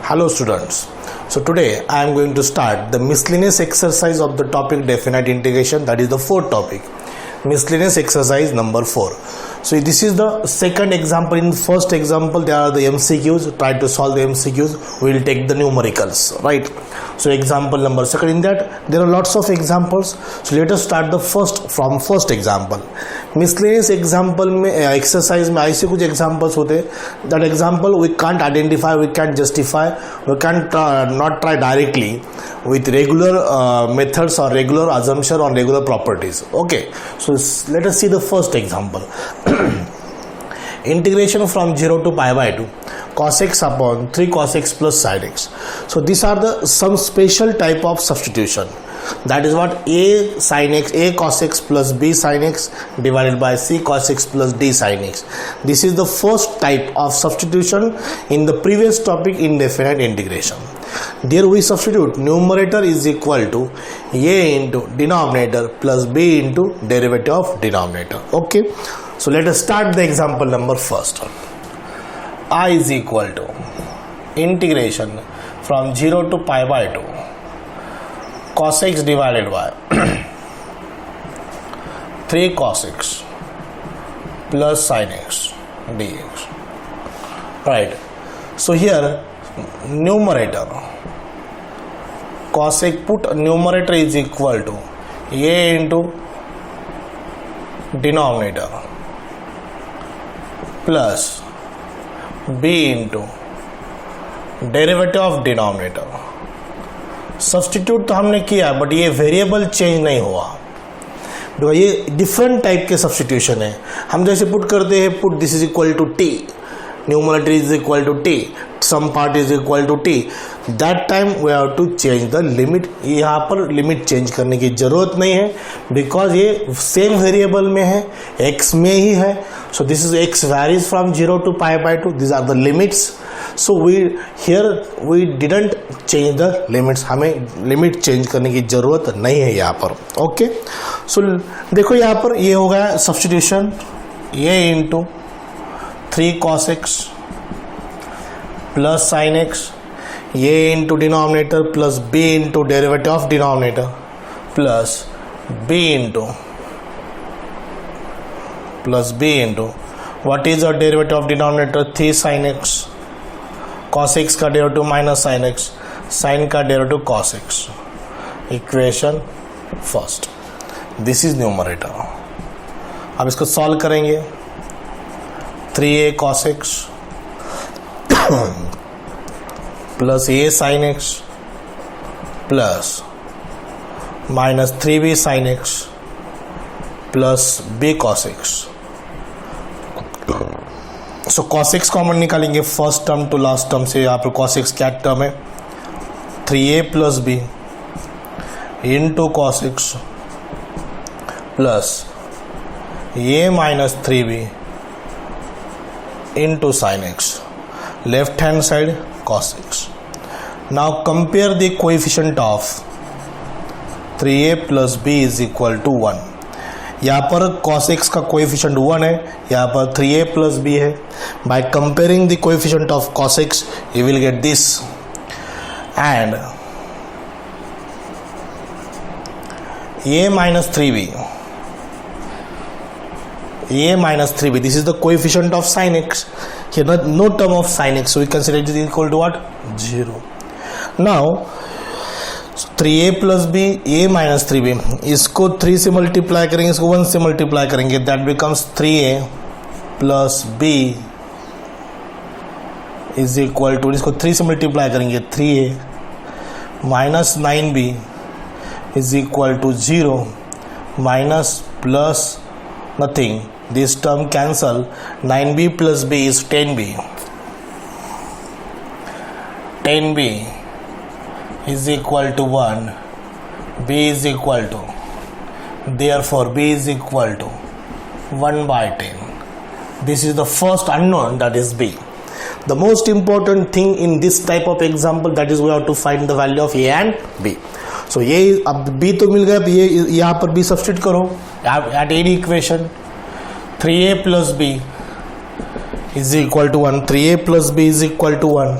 Hello students. So today I am going to start the miscellaneous exercise of the topic definite integration, that is the fourth topic. Miscellaneous exercise number 4. So this is the second example. In the first example there are the MCQs. Try to solve the MCQs. We will take the numericals, right? So example number second. In that there are lots of examples. So let us start the first example. Miscellaneous example में exercise में ऐसे कुछ examples होते हैं. That example we can't identify, we can't justify, we can't not try directly with regular methods or regular assumption or regular properties. Okay, so let us see the first example. Integration from 0 to pi by 2 cos x upon 3 cos x plus sin x. So these are the some special type of substitution. That is what a sin x, a cos x plus b sin x divided by c cos x plus d sin x. This is the first type of substitution in the previous topic, indefinite integration. There we substitute numerator is equal to a into denominator plus b into derivative of denominator. Okay, so let us start the example number first. I is equal to integration from 0 to pi by 2 cos x divided by 3 cos x plus sin x dx. Right, so here numerator cos x, put numerator is equal to a into denominator plus b into derivative of denominator. Substitute तो हमने किया but ये variable change नहीं हुआ, तो ये different type के substitution है. हम जैसे पुट करते हैं, put this is equal to T, numerator is equal to T, some part is equal to T, that time we have to change the limit. यहाँ पर लिमिट चेंज करने की जरूरत नहीं है बिकॉज ये सेम वेरिएबल में है, x में ही है. So this is x varies from 0 to pi by 2. This are the limits. So we didn't change the limits. हमें लिमिट चेंज करने की जरूरत नहीं है यहाँ पर. ओके, सो देखो यहाँ पर ये हो गया सब्सटीट्यूशन, ये into 3 cos x plus sin x, ये into denominator plus b into derivative of denominator plus b into what is the derivative of denominator 3 sin x, cos x का derivative minus sin x, sin का derivative cos x. Equation first, this is numerator. अब इसको solve करेंगे. 3a cos x plus a sin x plus minus 3b sin x plus b cos x. So cos x common निकालेंगे first term to last term से. यहाँ पर cos x क्या term है, 3a plus b into cos x plus a minus 3b into sin x. Left hand side cos x. Now compare the coefficient of 3a plus b is equal to 1. यहाँ पर cos x का coefficient 1 है, यहाँ पर 3a plus b है. By comparing the coefficient of cos x you will get this, and a minus 3b, this is the coefficient of sin x. Here no term of sin x, so we consider it is equal to what, 0. Now 3a plus b, a minus 3b, इसको 3 से multiply करेंगे, इसको 1 से multiply करेंगे, that becomes 3a plus b is equal to, इसको 3 से multiply करेंगे 3a minus 9b is equal to 0 minus plus nothing. This term cancel. 9b plus b is 10b. 10b is equal to 1. b is equal to, therefore b is equal to 1 by 10. This is the first unknown, that is b. The most important thing in this type of example, that is we have to find the value of a and b. So ये अब b तो मिल गया, ये यहाँ पर b substitute करो at any equation. 3a plus b is equal to 1. 3a plus b is equal to 1.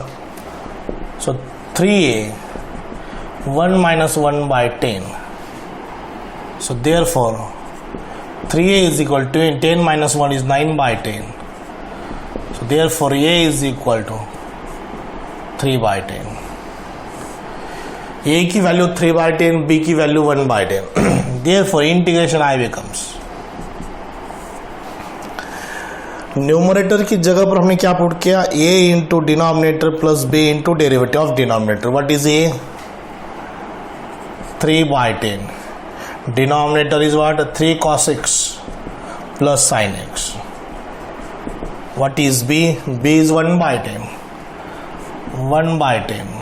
So 3a 1 minus 1 by 10. So therefore 3a is equal to 10 minus 1 is 9 by 10. So therefore a is equal to 3 by 10. a की value 3 by 10, b की value 1 by 10. Therefore integration I becomes, numerator की जगह पर हमने क्या put किया, a into denominator plus b into derivative of denominator. What is a? 3 by 10. Denominator is what? 3 cos x plus sin x. What is b? b is 1 by 10. 1 by 10.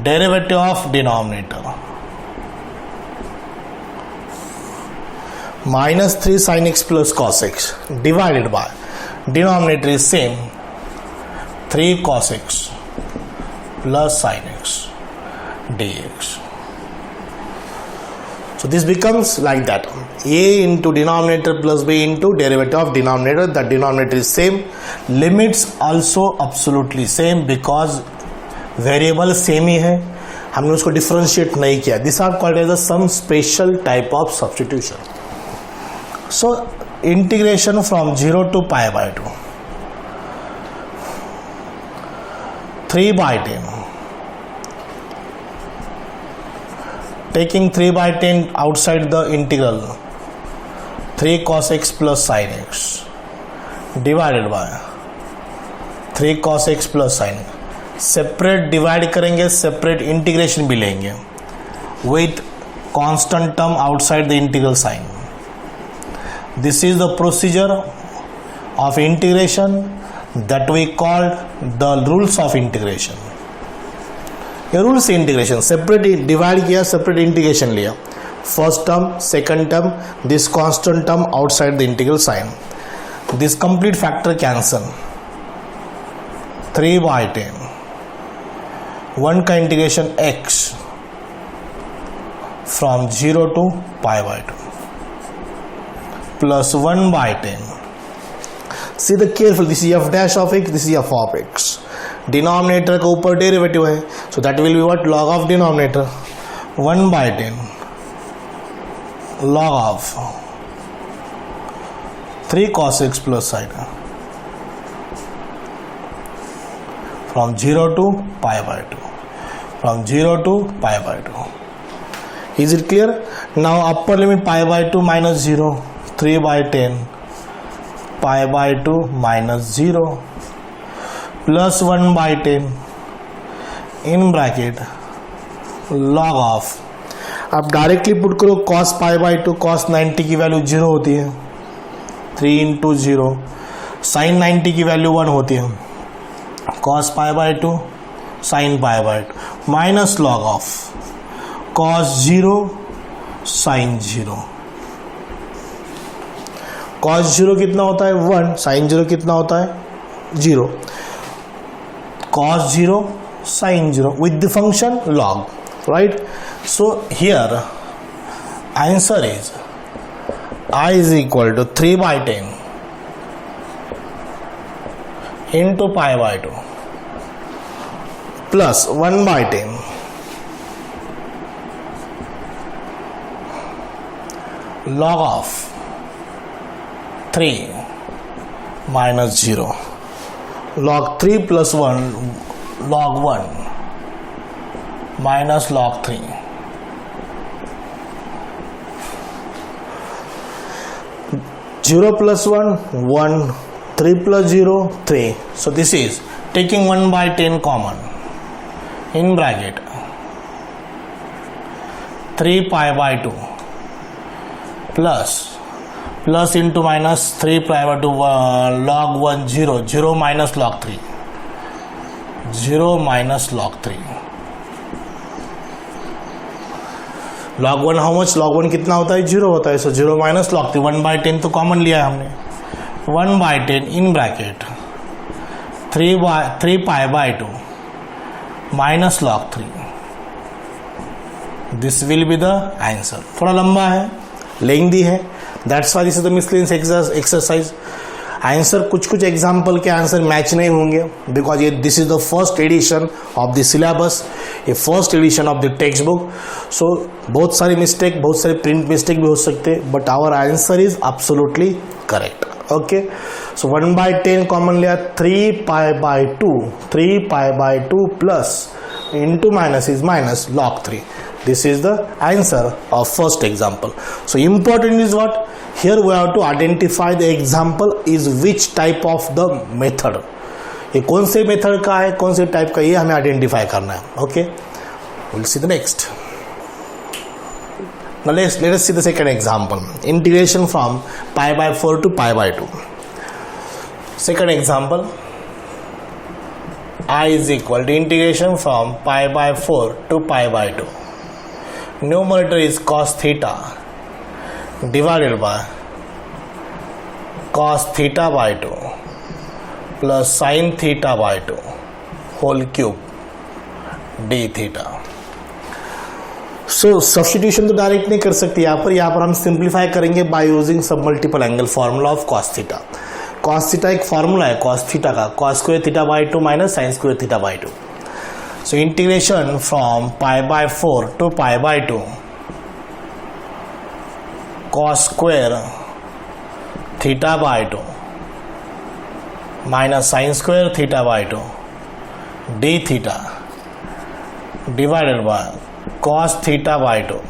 Derivative of denominator. Minus 3 sin x plus cos x divided by denominator is same 3 cos x plus sin x dx. So this becomes like that, a into denominator plus b into derivative of denominator. The denominator is same, limits also absolutely same because variable same ही है, हमने उसको differentiate नहीं किया. These are called as some special type of substitution. So integration from 0 to pi by 2, 3 by 10. Taking 3 by 10 outside the integral, 3 cos x plus sin x divided by 3 cos x plus sin x. Separate divide करेंगे, separate integration भी लेंगे with constant term outside the integral sign. This is the procedure of integration that we called the rules of integration. ये rules integration, separate divide किया, separate integration लिया, first term, second term, this constant term outside the integral sign, this complete factor cancel. 3 by 10, 1 का integration x from 0 to pi by 2 plus 1 by 10. See the careful, this is f dash of x, this is f of x. Denominator के ऊपर derivative है, so that will be what, log of denominator 1 by 10 log of 3 cos x plus sin from 0 to pi by 2, from 0 to pi by 2. Is it clear? Now upper limit pi by 2 minus 0, 3 by 10 pi by 2 minus 0 plus 1 by 10 in bracket log of, आप directly put करो cos pi by 2, cos 90 की value 0 होती है, 3 into 0, sin 90 की value 1 होती है, cos pi by 2 sin pi by 2 minus log of cos 0 sin 0. cos 0 कितना होता है 1, sin 0 कितना होता है 0, cos 0 sin 0 with the function log, right? So here answer is I is equal to 3 by 10 into pi by 2 plus 1 by 10 log of 3 minus 0 log 3 plus 1 log 1 minus log 3. Zero plus 1 1, 3 plus 0 3. So this is taking 1 by 10 common in bracket 3 pi by 2 plus into minus 3 pi by 2 log 1 0, 0 minus log 3, 0 minus log 3. log 1 how much, log 1 कितना होता है 0 होता है, सो 0 minus log 3, 1 by 10 तो common लिया है हमने, 1 by 10 इन ब्रैकेट 3 pi by 2 minus log 3. This will be the answer. थोड़ा लंबा है, लेंथी है, that's why this is the miscellaneous exercise. Answer कुछ एग्जाम्पल के आंसर मैच नहीं होंगे बिकॉज ये this is the first edition of the syllabus, ये first edition of the textbook. So बहुत सारी मिस्टेक, बहुत सारे प्रिंट मिस्टेक भी हो सकते, but our answer is absolutely correct. Okay, so 1/10 common लिया, 3π/2, 3π/2 plus into minus is minus log 3. This is the answer of first example. So important is what? Here we have to identify the example is which type of the method. ये कौन से method का है, कौन से type का, ये हमें आइडेंटिफाई करना है. Okay, we'll see the next. Now let us see the second example. Integration from π/4 to π/2. Second example. I is equal to integration from π/4 to π/2. Numerator is cos theta divided by cos theta by 2 plus sin theta by 2 whole cube d theta. So substitution तो direct नहीं कर सकते यहाँ पर हम simplify करेंगे by using sub multiple angle formula of cos theta. cos theta एक formula है cos थीटा का, cos square theta by 2 minus sine square theta by 2. So integration from π/4 to π/2 cos square theta by 2 minus sine square theta by 2 d theta divided by cos theta by 2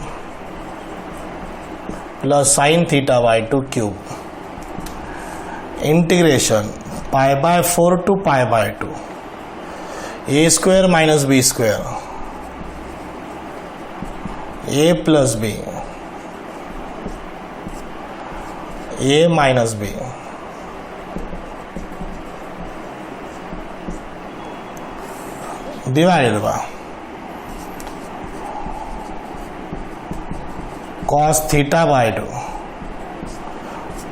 plus sine theta by 2 cube. Integration π/4 to π/2 a square minus B square a plus B a minus B divided by cos theta by 2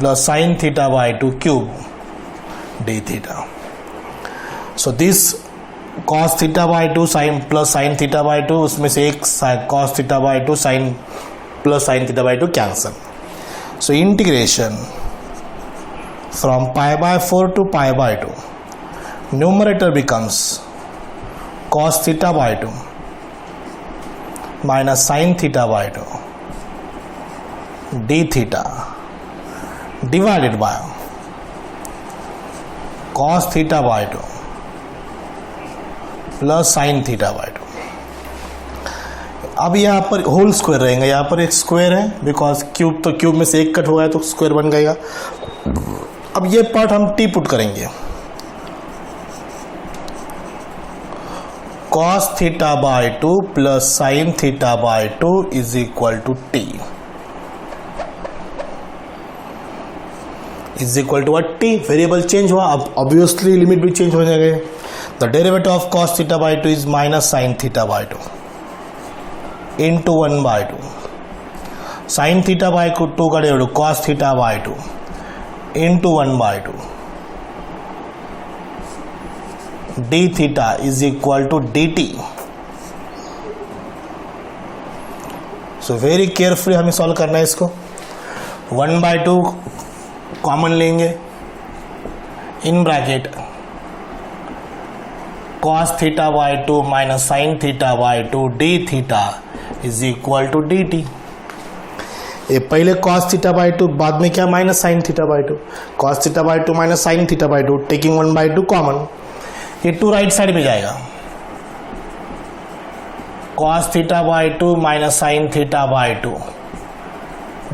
plus sin theta by 2 cube d theta. So this cos theta by 2 sin plus sin theta by 2, उसमें से एक cos theta by 2 sin plus sin theta by 2 cancel. So integration from π/4 to π/2 numerator becomes cos theta by 2 minus sin theta by 2 d theta divided by cos theta by 2 plus sine theta by 2. अब यहाँ पर whole square रहेगा, यहाँ पर एक square है because cube, तो cube में से एक कट हुआ है तो स्क्वायर बन गएगा. अब ये पार्ट हम टी पुट करेंगे, cos theta by 2 plus sine theta by 2 is equal to T. Is equal to T. Variable change हुआ, अब ऑब्वियसली लिमिट भी चेंज हो जाएगा. The derivative of cos theta by 2 is minus sine theta by 2 into 1/2. Sine theta by 2 का derivative cos theta by 2 into 1/2 d theta is equal to D T. So very carefully हमें solve करना है इसको. 1/2 कॉमन लेंगे, in bracket cos theta by 2 minus sine theta by 2 d theta is equal to D T. ये पहले cos theta by 2, बाद में क्या minus sine theta by 2. cos theta by 2 minus sine theta by 2 taking 1/2 common, ये 2 right side में जाएगा. cos theta by 2 minus sine theta by 2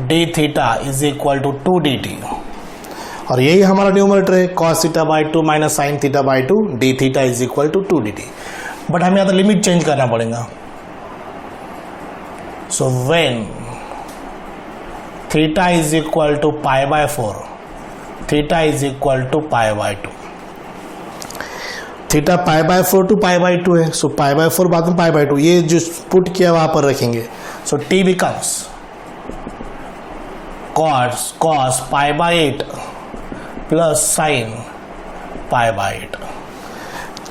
d theta is equal to 2 dt. और यही हमारा numerator है, cos theta by 2 minus sine theta by 2 d theta is equal to 2 dt. But हमें यहाँ तो लिमिट चेंज करना पड़ेगा. So when theta is equal to π/4, theta is equal to π/2. Theta π/4 to π/2 है, सो π/4 बाद में π/2, ये जो पुट किया वहां पर रखेंगे. So t becomes cos π/8 plus sine π/8.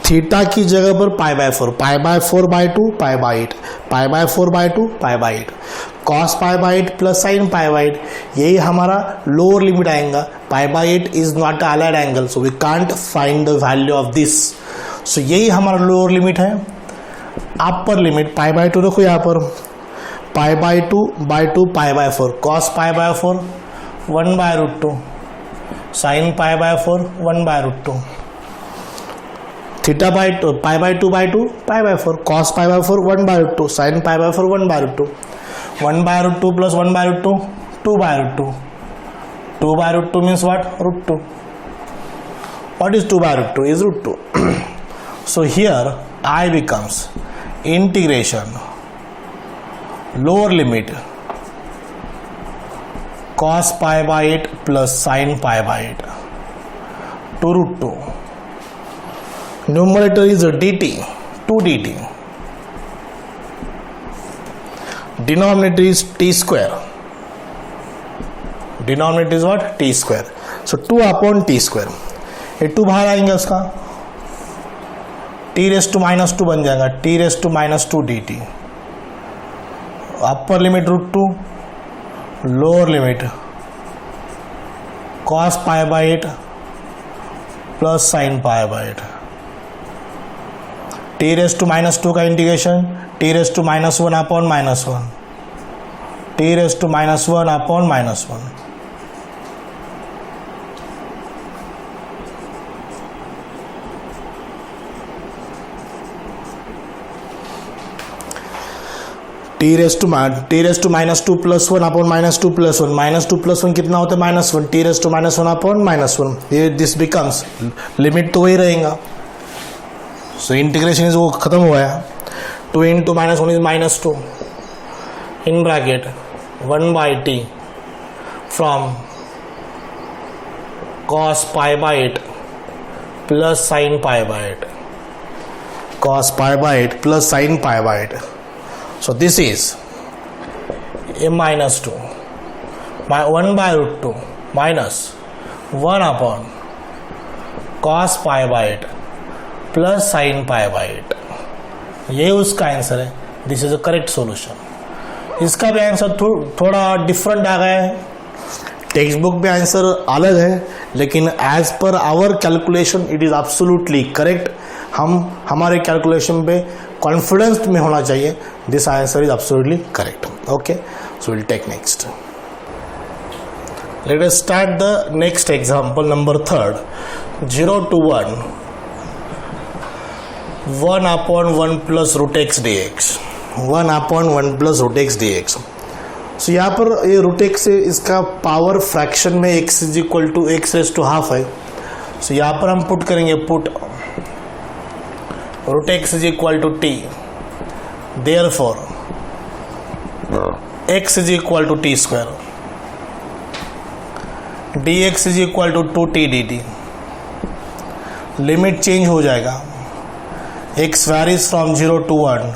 थीटा की जगह पर π/4, π/4/2 π/8, π/4/2 π/8. cos pi by 8 plus sine pi by 8, यही हमारा लोअर लिमिट आएगा. Pi by 8 is not allied angle, so we can't find the value of this. So यही हमारा लोअर लिमिट है. अपर लिमिट पाई बाई 2 देखो यहाँ पर, pi by 2 pi by 4, cos pi by 4 1 by root 2, sine pi by 4 1 by root 2, theta by 2 pi by 2 pi by 4, cos pi by 4 1 by root 2, sine pi by 4 1 by root 2, 1 by root 2 plus 1 by root 2 2 by root 2, 2 by root 2 means what? Root 2. What is 2 by root 2? Is root 2. So here I becomes integration lower limit cos pi by 8 plus sin pi by 8 to root 2. Numerator is a dt, 2 dt. Denominator is t square. Denominator is what? T square. So 2 upon t square. ये 2 बाहर आएंगे उसका, t raise to minus 2 बन जाएगा, t raise to minus 2 dt. Upper limit root 2, lower limit cos pi by 8 plus sine pi by 8. t raise to minus 2 का integration t raise to minus 1 upon minus 1, t raise to minus 1 upon minus 1. T raise to minus 2 plus 1 upon minus 2 plus 1, minus 2 plus 1 कितना होता है? Minus 1, t raise to minus 1 upon minus 1. ये this becomes, limit तो वही रहेगा. So integration is वो खत्म हुआ है. 2 into minus 1 is minus 2 in bracket 1 by T from cos pi by 8 plus sine pi by 8, cos pi by 8 plus sine pi by 8. So this is a minus 2, 1 by root 2 minus 1 upon cos pi by 8 plus sin pi by 8. ये उसका answer है. This is a correct solution. इसका भी answer थोड़ा different आ गया है. Text book में answer अलग है, लेकिन एज पर our calculation it is absolutely correct. हम हमारे कैलकुलेशन पे कॉन्फिडेंस में होना चाहिए. This answer is absolutely correct. Okay, so will take next. Let us start the next example number 3. 0 to 1 1 upon 1 plus root x dx, 1 upon 1 plus root x dx. So यहाँ पर ये root x से इसका power fraction में x is equal to x raise to half है. So यहाँ पर हम पुट करेंगे, put root x is equal to t, therefore x is equal to t square, dx is equal to 2t dt. Limit change हो जाएगा. x varies from 0 to 1,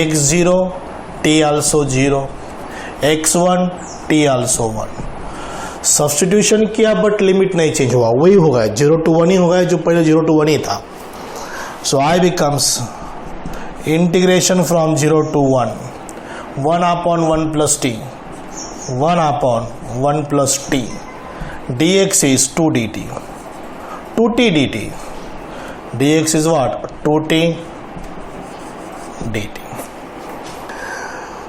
x 0 t also 0, x1 t also 1. Substitution किया but limit नहीं change हुआ, वही होगा 0 to 1 ही होगा जो पहले 0 to 1 ही था. So I becomes integration from 0 to 1, 1 upon 1 plus t, 1 upon 1 plus t, dx is 2 dt, 2t dt, dx is what? 2t dt.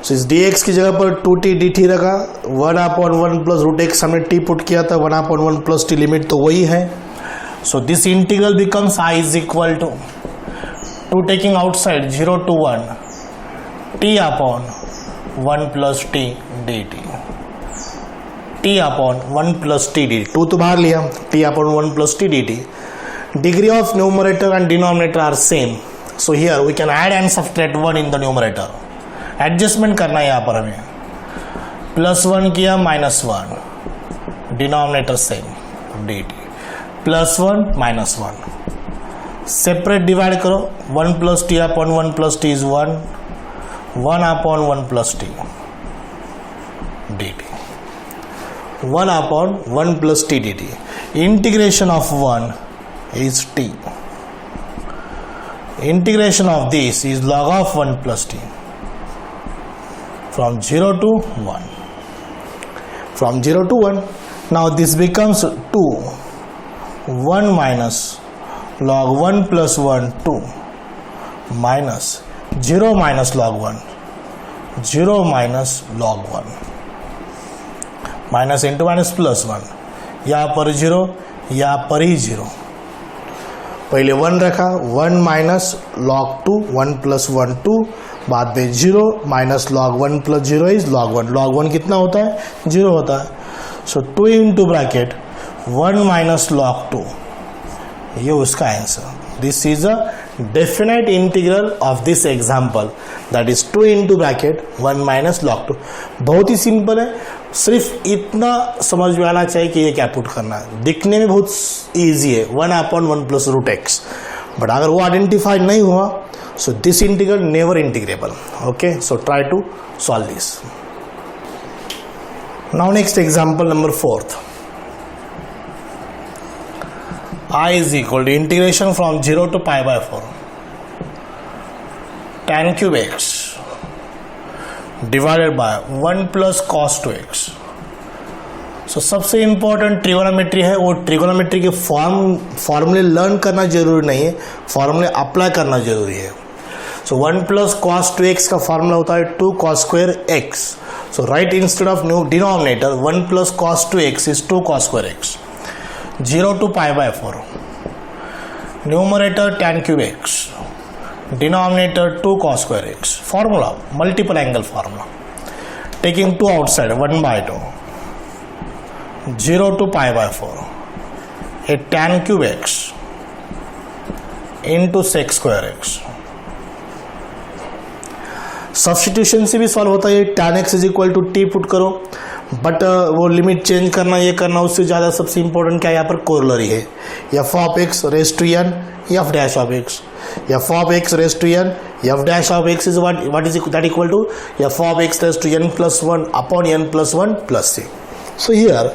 So इस dx की जगह पर 2t dt रखा, 1 upon 1 plus root x हमने t put किया था, 1 upon 1 plus t limit तो वही है. So this integral becomes I is equal to taking outside 0 to 1 t upon 1 plus t dt, t upon 1 plus t dt. 2 तो बाहर लिया, t upon 1 plus t dt. Degree of numerator and denominator are same, so here we can add and subtract 1 in the numerator. Adjustment करना है यहाँ पर हमें. Plus 1 किया, minus 1, denominator same dt, plus 1 minus 1. Separate divide करो, 1 plus T upon 1 plus T is 1, 1 upon 1 plus T dt, 1 upon 1 plus T dt. Integration of 1 is t, integration of this is log of 1 plus T. from 0 to 1. From 0 to 1. Now this becomes 2. 1 minus log 1 plus 1 2 minus 0 minus log 1 0 minus log 1 minus into minus plus 1, यहाँ पर 0 यहाँ पर ही 0, पहले 1 रखा 1 minus log 2 1 plus 1 2, बाद में 0 minus log 1 plus 0 is log 1. log 1 कितना होता है 0 होता है. सो 2 इंटू ब्रैकेट 1 माइनस log 2, ये उसका answer. This is a definite integral of this example, that is 2 into bracket 1 minus log 2. बहुत ही सिंपल है, सिर्फ इतना समझ में आना चाहिए कि ये क्या पुट करना है. दिखने में बहुत ईजी है 1/1 प्लस रूट एक्स, बट अगर वो आइडेंटिफाई नहीं हुआ so this integral never integrable. Okay, so try to solve this. Now next example number 4th. I is equal to integration from 0 to pi by 4 tan cube x divided by 1 plus cos 2x. सो सबसे important trigonometry है, वो trigonometry के फॉर्मूले learn करना जरूरी नहीं है, फॉर्मूले अप्लाई करना जरूरी है. सो 1 प्लस cos 2x का फॉर्मूला होता है 2 cos square x. So right instead of new denominator 1 plus cos 2x is 2 cos square x. 0 to pi by 4, numerator tan cube x, denominator 2 cos square x. Formula, multiple angle formula. Taking 2 outside, 1 by 2. 0 to pi by 4, a tan cube x into sec square x. Substitution से भी solve होता है. tan x is equal to t put करो, but वो limit change करना ये करना, उससे ज़्यादा सबसे इंपॉर्टेंट क्या है यहाँ पर कोरोलरी है. F of x raise to n f dash of x, f of x raise to n f dash of x is what is that equal to f of x raise to n plus 1 upon n plus 1 plus c. So here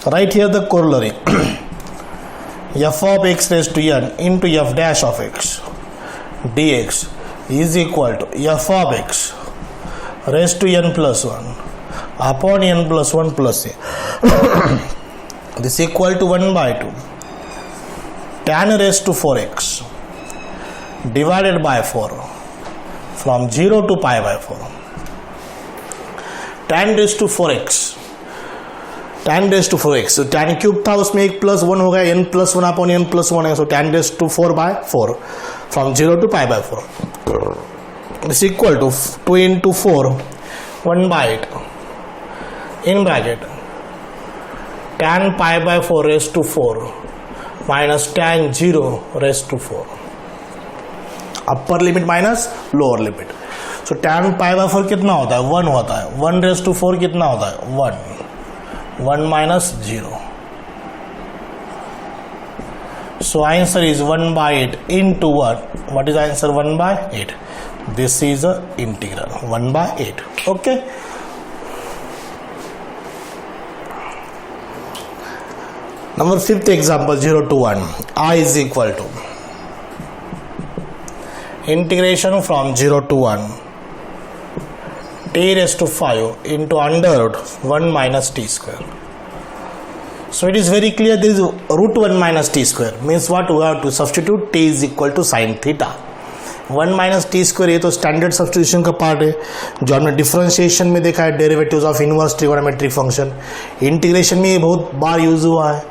right here the corollary f of x raise to n into f dash of x d x is equal to f of x raise to n plus 1 upon n plus 1 plus a. This is equal to 1 by 2 tan raised to 4x divided by 4 from 0 to pi by 4. tan raised to 4x, tan raised to 4x, so tan cube था उसमें एक plus 1 हो गया, n plus 1 upon n plus 1 है, so tan raised to 4 by 4 from 0 to pi by 4. This is equal to 2 into 4 1 by 8 in bracket tan pi by 4 raised to 4 minus tan 0 raised to 4. Upper limit minus lower limit. So tan pi by 4 कितना होता है 1 होता है. 1 raised to 4 कितना होता है 1 minus 0. So answer is 1 by 8 into what is answer 1 by 8. This is a integral 1 by 8. Okay, number 5th example 0 to 1. I is equal to integration from 0 to 1 t raised to 5 into under root 1 minus t square. So it is very clear there is root 1 minus t square, means what we have to substitute t is equal to sin theta. 1 minus T square, ये तो standard substitution का part है जो हमने differentiation में देखा है, derivatives of inverse trigonometric function. Integration में ये बहुत बार यूज हुआ है.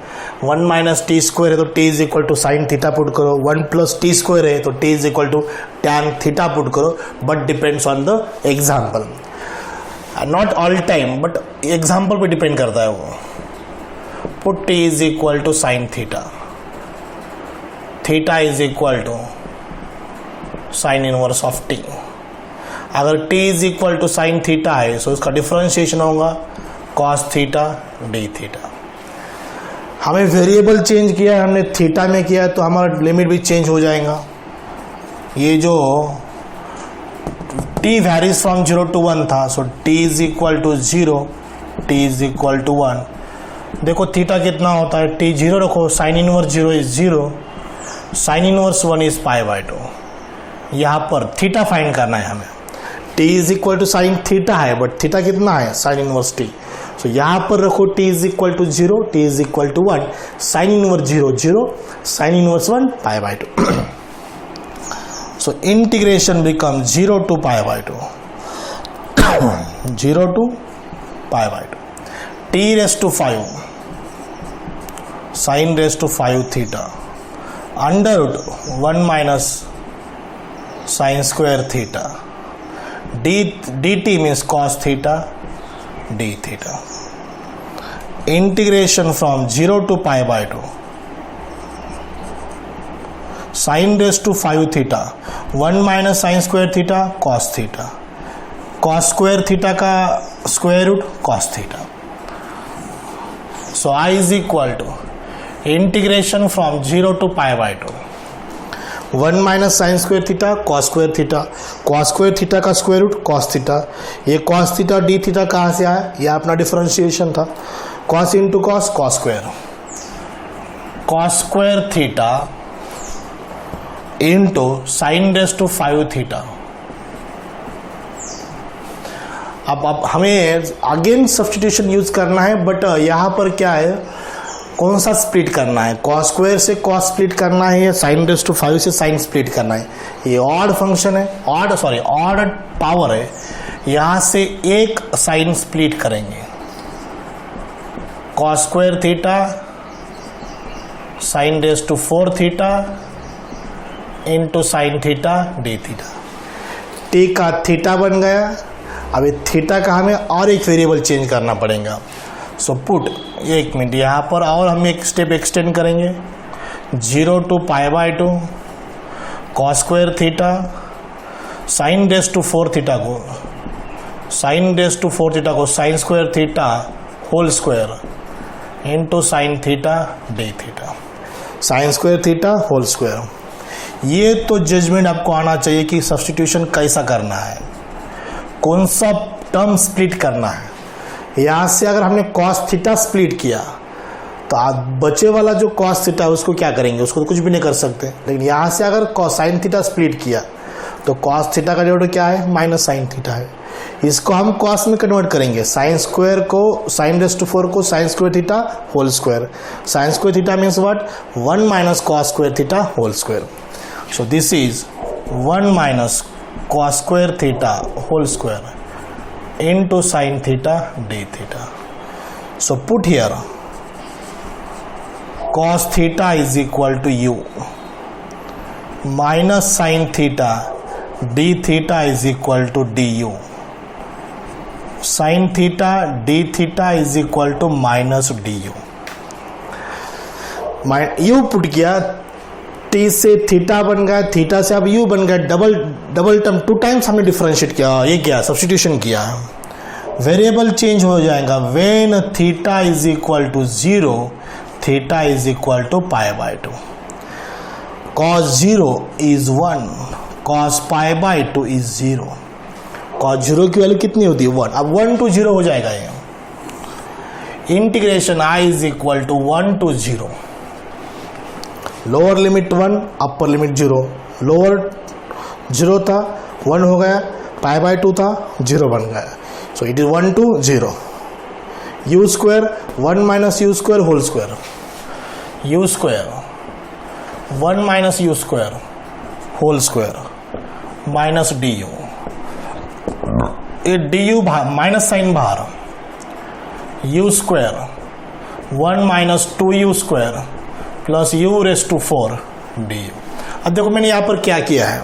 1 माइनस टी स्क्वायर है तो T is equal to sine theta put करो, 1 प्लस टी स्क्वायर है तो T is equal to tan theta put करो, but depends on the example. Not all time but example पे depend करता है वो. Put T is equal to sine theta, theta is equal to sine inverse of T. अगर t is equal to sine theta है तो उसका differentiation होगा cos theta D theta. हमें वेरिएबल चेंज किया है, हमने थीटा में किया है तो हमारा लिमिट भी चेंज हो जाएगा. ये जो t वैरीज फ्रॉम 0 to 1 था, so t is equal to 0, t is equal to 1. देखो थीटा कितना होता है, t 0 रखो, sine inverse 0 is 0, sine inverse 1 is pi by 2. यहाँ पर थीटा फाइंड करना है हमें. T is equal to sine theta है, बट थीटा कितना है, साइन इनवर्स टी। सो यहाँ पर रखो t is equal to 0, t is equal to 1, sign inverse 0 0, sine inverse 1 pi by 2। So integration become 0 to pi by 2, 0 to pi by 2, t raise to 5 sine raise to 5 theta under root 1 minus sine square theta dt means cos theta d theta. Integration from 0 to pi by 2 sin raised to 5 theta 1 minus sin square theta cos theta, cos square theta का square root cos theta. So I is equal to integration from 0 to pi by 2 1 minus sine square theta cos square theta, cos square theta का square root cos theta, ये cos theta D theta कहाँ से आया, ये अपना differentiation था, cos into cos cos square theta into sine raise to 5 theta. अब हमें अगेन सब्स्टिट्यूशन यूज करना है, बट यहाँ पर क्या है, कौन सा स्प्लिट करना है, कॉस स्क्वायर से कॉस स्प्लिट करना है या साइन रेस टू 5 से साइन स्प्लिट करना है। ये ऑड फंक्शन है, ऑड पावर है, यहाँ से एक साइन स्प्लिट करेंगे, cos square theta sine raise to 4 theta into sine theta D theta. T का थीटा बन गया। अब थीटा का हमें और एक वेरिएबल चेंज करना पड़ेगा। सो पुट, एक मिनट यहाँ पर और हम एक स्टेप एक्सटेंड करेंगे, 0 to pi by 2 cos square theta sine raise to 4 theta को sine square theta whole square into sine theta D theta, sine square theta whole square. ये तो जजमेंट आपको आना चाहिए कि सब्स्टिट्यूशन कैसा करना है, कौन सा टर्म स्प्लिट करना है। यहाँ से अगर हमने कॉस थीटा स्प्लिट किया तो बचे वाला जो कॉस थीटा है उसको क्या करेंगे, उसको तो कुछ भी नहीं कर सकते। लेकिन यहाँ से अगर साइन थीटा स्प्लिट किया तो कॉस थीटा का डेरिवेटिव क्या है, माइनस साइन थीटा है। इसको हम कॉस में कन्वर्ट करेंगे, साइन स्क्वायर को साइन रेस टू 4 को sine square theta whole square, sine square theta means what, 1 minus cos square theta whole square. So this is 1 minus cos square theta whole square into sin theta d theta. So put here cos theta is equal to u minus sin theta d theta is equal to du, sin theta d theta is equal to minus du। u put किया, t से theta बन गया, theta से अब u बन गया, double term 2 times हमने differentiate किया, ये क्या सब्स्टिट्यूशन किया, वेरिएबल चेंज हो जाएगा। When theta is equal to 0 theta is equal to pi by 2, cos 0 is 1 cos pi by 2 is 0, cos 0 की वैल्यू कितनी होती है 1, अब 1 to 0 हो जाएगा ये। Integration i is equal to 1 to 0, lower limit 1 upper limit 0, lower 0 था 1 हो गया, पाई बाय 2 था 0 बन गया। So it is 1 to 0, u square 1 minus u square whole square, u square 1 minus u square whole square minus du, ये du minus sine बाहर, u square 1 minus 2u square plus u raise to 4 du। अब देखो मैंने यहाँ पर क्या किया है,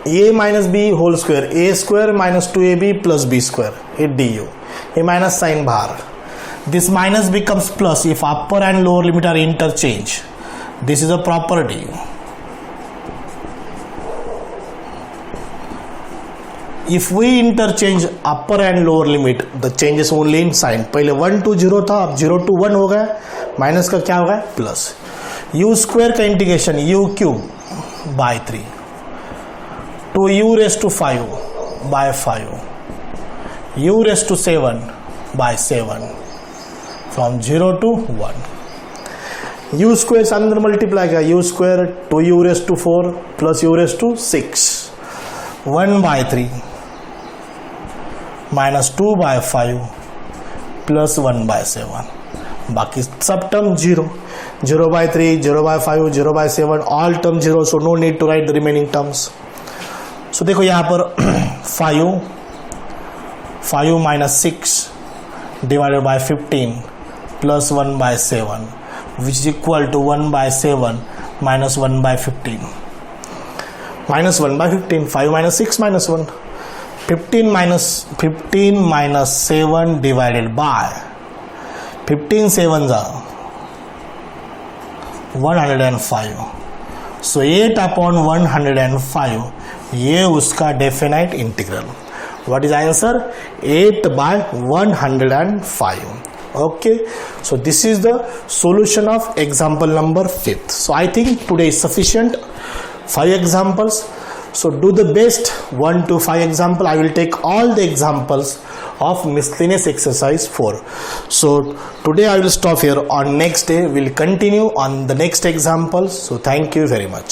a minus b whole square, a square minus 2ab plus b square, ये du, ये माइनस साइन बाहर, this minus becomes plus if upper and lower limit are interchange, this is a property. If we interchange upper and lower limit the changes only in sine, पहले 1 to 0 था, अब 0 to 1 हो गया, minus का क्या होगा plus, u square का integration u cube by 3 to u raise to 5 by 5, u raise to 7 by 7 from 0 to 1, u square अंदर मल्टीप्लाई किया, u square 2u raise to 4 plus u raise to 6 1/3 minus 2/5 plus 1/7. बाकी सब term 0, 0/3, 0/5, 0/7, all term 0, so no need to write the remaining terms. So देखो यहाँ पर 5 minus 6 divided by 15 plus 1/7, which is equal to 1/7 minus 1/15. Minus 1/15, 5 minus 6 minus 1. 15 minus 7 divided by 15 sevens are 105. So 8/105 ये उसका definite integral. What is answer? 8/105. Okay, so this is the solution of example number 5th. So I think today is sufficient. 5 examples. So do the best 1 to 5 example. I will take all the examples of miscellaneous exercise 4. So today I will stop here. On next day we'll continue on the next examples. So thank you very much.